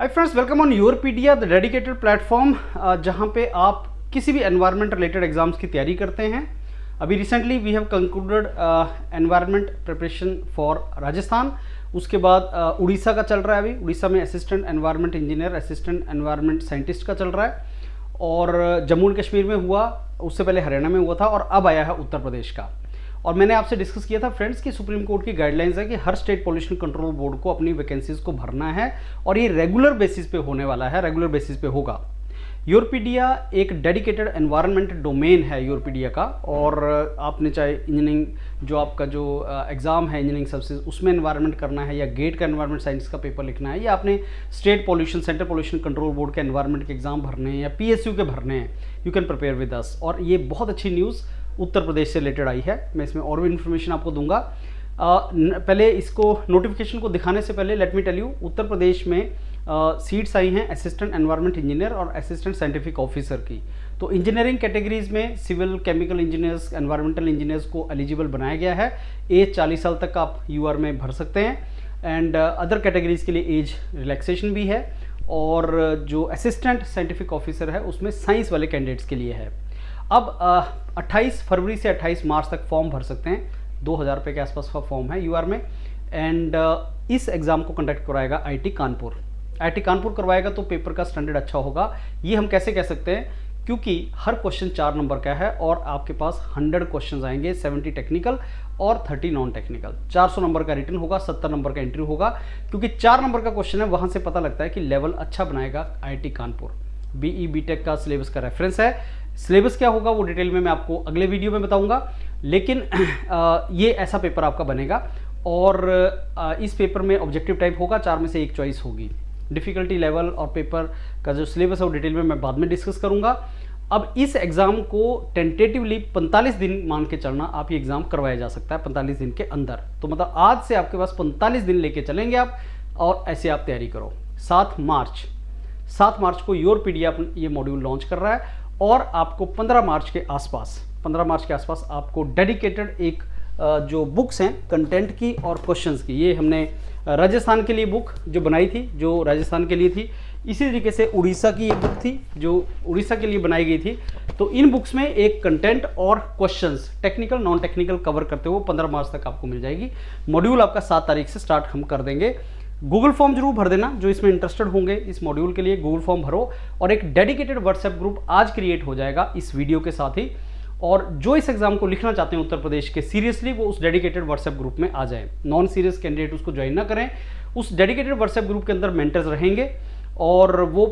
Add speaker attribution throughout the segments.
Speaker 1: Hi friends, welcome on Yourpedia, the dedicated platform जहां पे आप किसी भी एनवायरनमेंट रिलेटेड एग्जाम्स की तैयारी करते हैं। अभी recently we have concluded environment preparation for Rajasthan. उसके बाद उड़ीसा का चल रहा है। अभी उड़ीसा में assistant environment engineer, assistant environment scientist का चल रहा है। और जम्मू एंड कश्मीर में हुआ, उससे पहले हरियाणा में हुआ था और अब आया है उत्तर प्रदेश का। और मैंने आपसे डिस्कस किया था फ्रेंड्स कि सुप्रीम कोर्ट की गाइडलाइंस है कि हर स्टेट पोल्यूशन कंट्रोल बोर्ड को अपनी वैकेंसीज को भरना है और ये रेगुलर बेसिस पे होने वाला है, रेगुलर बेसिस पे होगा। योरपीडिया एक डेडिकेटेड एनवायरनमेंट डोमेन है योरपीडिया का। और आपने चाहे इंजीनियरिंग जो आपका जो एग्ज़ाम है इंजीनियरिंग सर्विसेज उसमें एनवायरनमेंट करना है, या गेट का एनवायरनमेंट साइंस का पेपर लिखना है, या आपने state pollution central pollution control board के एनवायरनमेंट के एग्जाम भरने हैं या पीएसयू के भरने हैं, you can prepare with us. और ये बहुत अच्छी न्यूज़ उत्तर प्रदेश से रिलेटेड आई है। मैं इसमें और भी इन्फॉर्मेशन आपको दूंगा। पहले इसको नोटिफिकेशन को दिखाने से पहले let me tell you, Uttar Pradesh में सीट्स आई हैं असिस्टेंट एनवायरनमेंट इंजीनियर और असिस्टेंट साइंटिफिक ऑफिसर की। तो इंजीनियरिंग कैटेगरीज में civil, chemical engineers, environmental engineers को एलिजिबल बनाया गया है। एज 40 साल तक आप यूआर में भर सकते हैं। एंड अदर कैटेगरीज के लिए एज रिलैक्सेशन भी है। और जो असिस्टेंट साइंटिफिक ऑफिसर है उसमें साइंस वाले कैंडिडेट्स के लिए है। अब 28 फरवरी से 28 मार्च तक फॉर्म भर सकते हैं। 2000 रुपये के आसपास का फॉर्म है यूआर में। एंड इस एग्ज़ाम को कंडक्ट करवाएगा आईटी कानपुर। आईटी कानपुर करवाएगा तो पेपर का स्टैंडर्ड अच्छा होगा। ये हम कैसे कह सकते हैं, क्योंकि हर क्वेश्चन 4 नंबर का है और आपके पास 100 क्वेश्चन आएंगे, 70 टेक्निकल और 30 नॉन टेक्निकल। 400 नंबर का रिटन होगा, 70 नंबर का इंटरव्यू होगा। क्योंकि 4 नंबर का क्वेश्चन है, वहाँ से पता लगता है कि लेवल अच्छा बनाएगा आईटी कानपुर। बीई बीटेक का सिलेबस का रेफरेंस है। सिलेबस क्या होगा वो डिटेल में मैं आपको अगले वीडियो में बताऊंगा। लेकिन ये ऐसा पेपर आपका बनेगा। और इस पेपर में ऑब्जेक्टिव टाइप होगा, 4 में से एक चॉइस होगी। डिफ़िकल्टी लेवल और पेपर का जो सिलेबस है वो डिटेल में मैं बाद में डिस्कस करूंगा। अब इस एग्ज़ाम को टेंटेटिवली 45 दिन मान के चलना, आप ये एग्ज़ाम करवाया जा सकता है 45 दिन के अंदर। तो मतलब आज से आपके पास 45 दिन लेके चलेंगे आप, और ऐसे आप तैयारी करो। 7 मार्च को योरपीडिया ये मॉड्यूल लॉन्च कर रहा है। और आपको 15 मार्च के आसपास आपको डेडिकेटेड एक जो बुक्स हैं कंटेंट की और क्वेश्चंस की, ये हमने राजस्थान के लिए बुक जो बनाई थी, जो राजस्थान के लिए थी। इसी तरीके से उड़ीसा की ये बुक थी जो उड़ीसा के लिए बनाई गई थी। तो इन बुक्स में एक कंटेंट और questions technical non technical cover करते हुए 15 मार्च तक आपको मिल जाएगी। मॉड्यूल आपका 7 तारीख से स्टार्ट हम कर देंगे। गूगल फॉर्म जरूर भर देना, जो इसमें इंटरेस्टेड होंगे इस मॉड्यूल के लिए गूगल फॉर्म भरो। और एक डेडिकेटेड व्हाट्सएप ग्रुप आज क्रिएट हो जाएगा इस वीडियो के साथ ही। और जो इस एग्जाम को लिखना चाहते हैं उत्तर प्रदेश के सीरियसली, वो उस डेडिकेटेड व्हाट्सएप ग्रुप में आ जाएं। नॉन सीरियस कैंडिडेट उसको ज्वाइन ना करें। उस डेडिकेटेड व्हाट्सएप ग्रुप के अंदर मेंटर्स रहेंगे। और वो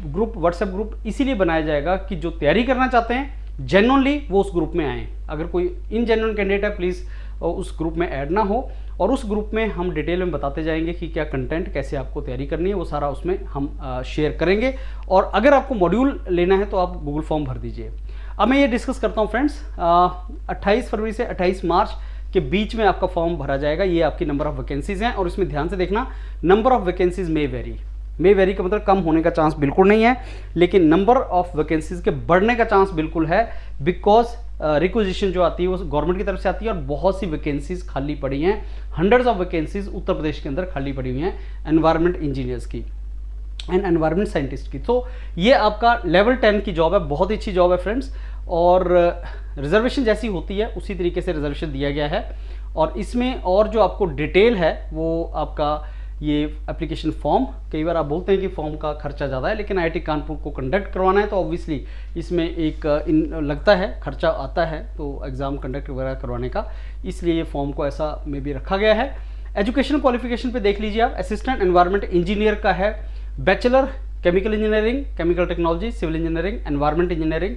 Speaker 1: ग्रुप व्हाट्सएप ग्रुप इसीलिए बनाया जाएगा कि जो तैयारी करना चाहते हैं जेन्युइनली वो उस ग्रुप में आएँ। अगर कोई इनजेन्युइन कैंडिडेट है प्लीज़ उस ग्रुप में ऐड ना हो। और उस ग्रुप में हम डिटेल में बताते जाएंगे कि क्या कंटेंट, कैसे आपको तैयारी करनी है, वो सारा उसमें हम शेयर करेंगे। और अगर आपको मॉड्यूल लेना है तो आप गूगल फॉर्म भर दीजिए। अब मैं ये डिस्कस करता हूँ फ्रेंड्स, 28 फरवरी से 28 मार्च के बीच में आपका फॉर्म भरा जाएगा। ये आपकी नंबर ऑफ वैकेंसीज हैं। और इसमें ध्यान से देखना, number of vacancies may very का मतलब कम होने का चांस बिल्कुल नहीं है, लेकिन नंबर ऑफ वैकेंसीज के बढ़ने का चांस बिल्कुल है। बिकॉज रिक्विजिशन जो आती है वो गवर्नमेंट की तरफ से आती है और बहुत सी वैकेंसीज खाली पड़ी हैं। Hundreds of vacancies Uttar Pradesh के अंदर खाली पड़ी हुई हैं एनवायरनमेंट इंजीनियर्स की एंड एनवायरनमेंट साइंटिस्ट की। तो ये आपका लेवल 10 की जॉब है, बहुत ही अच्छी जॉब है फ्रेंड्स। और रिजर्वेशन जैसी होती है उसी तरीके से रिजर्वेशन दिया गया है। और इसमें और जो आपको डिटेल है वो आपका ये एप्लीकेशन फॉर्म, कई बार आप बोलते हैं कि फॉर्म का खर्चा ज़्यादा है, लेकिन आईटी कानपुर को कंडक्ट करवाना है तो ऑब्वियसली इसमें एक लगता है खर्चा आता है, तो एग्ज़ाम कंडक्ट वगैरह करवाने का, इसलिए ये फॉर्म को ऐसा में भी रखा गया है। एजुकेशन क्वालिफिकेशन पे देख लीजिए आप, असिस्टेंट एनवायरनमेंट इंजीनियर का है bachelor chemical engineering, chemical technology, civil engineering, environment engineering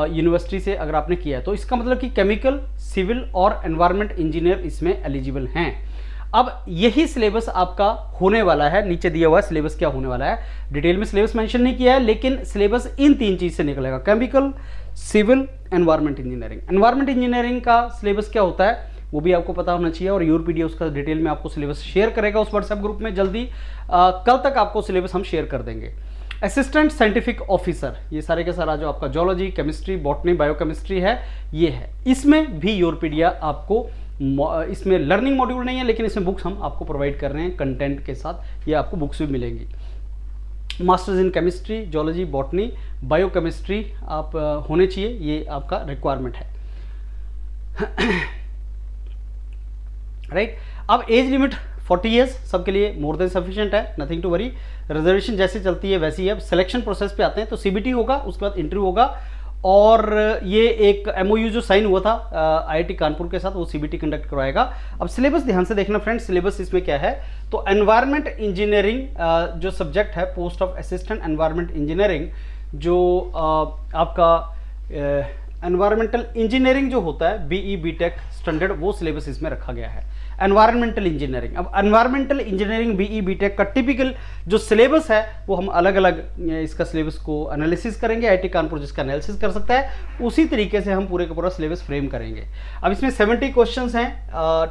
Speaker 1: university से अगर आपने किया है तो इसका मतलब कि केमिकल, सिविल और एनवायरनमेंट इंजीनियर इसमें एलिजिबल हैं। अब यही सिलेबस आपका होने वाला है, नीचे दिया हुआ है सिलेबस क्या होने वाला है। डिटेल में सिलेबस मेंशन नहीं किया है, लेकिन सिलेबस इन 3 चीज से निकलेगा, chemical, civil, environment engineering. Environment engineering का सिलेबस क्या होता है वो भी आपको पता होना चाहिए। और योरपीडिया उसका डिटेल में आपको सिलेबस शेयर करेगा उस व्हाट्सएप ग्रुप में जल्दी। कल तक आपको सिलेबस हम शेयर कर देंगे। असिस्टेंट साइंटिफिक ऑफिसर, ये सारे के सारा जो आपका जूलॉजी, केमिस्ट्री, बॉटनी, बायोकेमिस्ट्री है, ये है। इसमें भी योरपीडिया आपको इसमें लर्निंग मॉड्यूल नहीं है, लेकिन इसमें बुक्स हम आपको प्रोवाइड कर रहे हैं कंटेंट के साथ, ये आपको बुक्स भी मिलेंगी। Masters in chemistry, zoology, botany, biochemistry आप होने चाहिए, ये आपका रिक्वायरमेंट है। राइट, अब एज लिमिट 40 ईयर्स सबके लिए मोर देन सफिशिएंट है, नथिंग टू वरी। रिजर्वेशन जैसे चलती है वैसी है। अब सिलेक्शन प्रोसेस पे आते हैं, तो सीबीटी होगा, उसके बाद इंटरव्यू होगा, और ये एक एमओयू जो साइन हुआ था आईआईटी कानपुर के साथ, वो सीबीटी कंडक्ट करवाएगा। अब सिलेबस ध्यान से देखना फ्रेंड्स, सिलेबस इसमें क्या है, तो एनवायरमेंट इंजीनियरिंग जो सब्जेक्ट है, post of assistant environment engineering, जो आपका एनवायरमेंटल इंजीनियरिंग जो होता है, बीई बीटेक स्टैंडर्ड, वो सिलेबस इसमें रखा गया है। एनवायरमेंटल इंजीनियरिंग, अब एनवायरमेंटल इंजीनियरिंग बीई बीटेक का टिपिकल जो सिलेबस है, वो हम अलग अलग इसका सिलेबस को एनालिसिस करेंगे। आईआईटी कानपुर जिसका एनालिसिस कर सकता है, उसी तरीके से हम पूरे का पूरा सिलेबस फ्रेम करेंगे। अब इसमें 70 क्वेश्चंस हैं,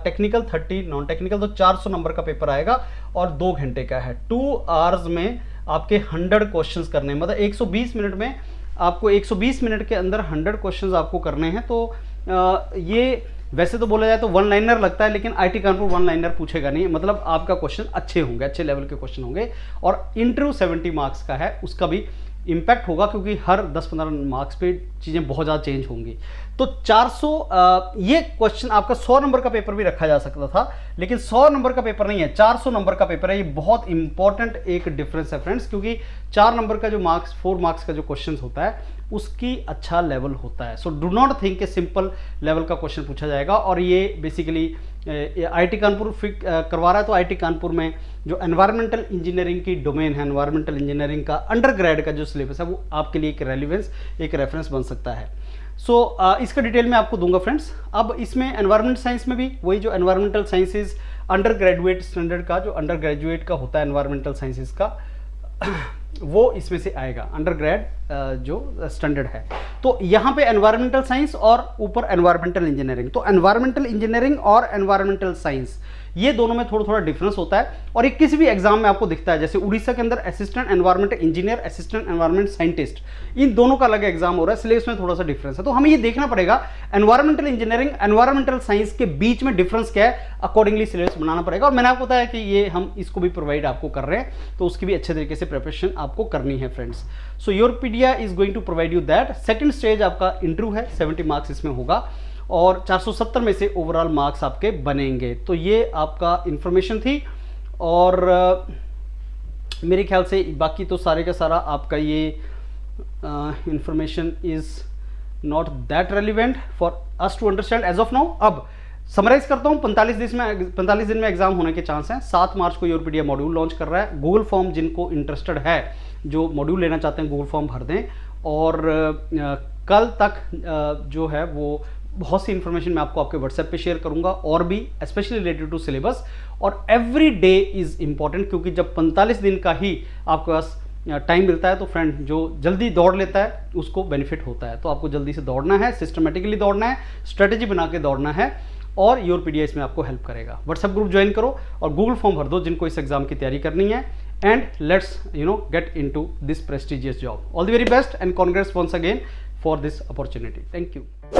Speaker 1: टेक्निकल 30, नॉन टेक्निकल, तो 400 नंबर का पेपर आएगा और 2 घंटे का है। 2 आवर्स में आपके 100 क्वेश्चंस करने हैं, मतलब 120 मिनट में आपको 120 मिनट के अंदर 100 क्वेश्चंस आपको करने हैं। तो ये वैसे तो बोला जाए तो वन लाइनर लगता है, लेकिन आईआईटी कानपुर वन लाइनर पूछेगा नहीं, मतलब आपका क्वेश्चन अच्छे होंगे, अच्छे लेवल के क्वेश्चन होंगे। और इंटरव्यू 70 मार्क्स का है, उसका भी इम्पैक्ट होगा, क्योंकि हर 10-15 मार्क्स पे चीज़ें बहुत ज़्यादा चेंज होंगी। तो 400 ये क्वेश्चन आपका 100 नंबर का पेपर भी रखा जा सकता था, लेकिन 100 नंबर का पेपर नहीं है, 400 नंबर का पेपर है। ये बहुत इंपॉर्टेंट एक डिफरेंस है फ्रेंड्स, क्योंकि 4 नंबर का जो मार्क्स, 4 मार्क्स का जो क्वेश्चन होता है, उसकी अच्छा लेवल होता है। सो डू नॉट थिंक कि सिंपल लेवल का क्वेश्चन पूछा जाएगा। और ये बेसिकली आईआईटी कानपुर करवा रहा है, तो आईआईटी कानपुर में जो एनवायरमेंटल इंजीनियरिंग की डोमेन है, एनवायरमेंटल इंजीनियरिंग का अंडरग्रेड का जो सिलेबस है, वो आपके लिए एक रेलिवेंस, एक रेफरेंस बन सकता है। सो इसका डिटेल मैं आपको दूंगा फ्रेंड्स। अब इसमें एनवायरमेंट साइंस में भी वही जो environmental sciences under graduate standard का, जो अंडर ग्रेजुएट का होता है एनवायरमेंटल साइंसेज का, वो इसमें से आएगा, अंडर ग्रेड जो स्टैंडर्ड है। तो यहाँ पे एनवायरमेंटल साइंस और ऊपर एनवायरमेंटल इंजीनियरिंग। तो एनवायरमेंटल इंजीनियरिंग और एनवायरमेंटल साइंस, ये दोनों में थोड़ा थोड़ा डिफरेंस होता है, और ये किसी भी एग्जाम में आपको दिखता है। जैसे उड़ीसा के अंदर assistant environment engineer, assistant environment scientist, इन दोनों का अलग एग्जाम हो रहा है, सिलेबस में थोड़ा सा डिफरेंस है। तो हमें ये देखना पड़ेगा एनवायरमेंटल इंजीनियरिंग, एनवायरमेंटल साइंस के बीच में डिफरेंस क्या है, अकॉर्डिंगली सिलेबस बनाना पड़ेगा। और मैंने आपको बताया कि ये हम इसको भी प्रोवाइड आपको कर रहे हैं, तो उसकी भी अच्छे तरीके से प्रिपरेशन आपको करनी है friends. So Yourpedia is going to provide you that. Second stage आपका इंटरव्यू है, 70 मार्क्स इसमें होगा, और 470 में से ओवरऑल मार्क्स आपके बनेंगे। तो ये आपका इंफॉर्मेशन थी, और मेरे ख्याल से बाकी तो सारे का सारा आपका ये information is not that relevant for us to understand as of now. अब समराइज करता हूँ, 45 दिन में एग्जाम होने के चांस हैं। 7 मार्च को योरपीडिया मॉड्यूल लॉन्च कर रहा है। गूगल फॉर्म जिनको इंटरेस्टेड है, जो मॉड्यूल लेना चाहते हैं, गूगल फॉर्म भर दें, और कल तक जो है वो बहुत सी इन्फॉर्मेशन मैं आपको आपके व्हाट्सएप पे शेयर करूंगा, और भी स्पेशली रिलेटेड टू सिलेबस। और एवरी डे इज इंपॉर्टेंट, क्योंकि जब 45 दिन का ही आपके पास टाइम मिलता है, तो फ्रेंड जो जल्दी दौड़ लेता है उसको बेनिफिट होता है। तो आपको जल्दी से दौड़ना है, सिस्टमेटिकली दौड़ना है, स्ट्रेटेजी बना के दौड़ना है, और योरपीडिया इसमें आपको हेल्प करेगा। व्हाट्सएप ग्रुप ज्वाइन करो और गूगल फॉर्म भर दो जिनको इस एग्जाम की तैयारी करनी है, and let's get into this prestigious job. All the very best and congrats once again for this opportunity. Thank you.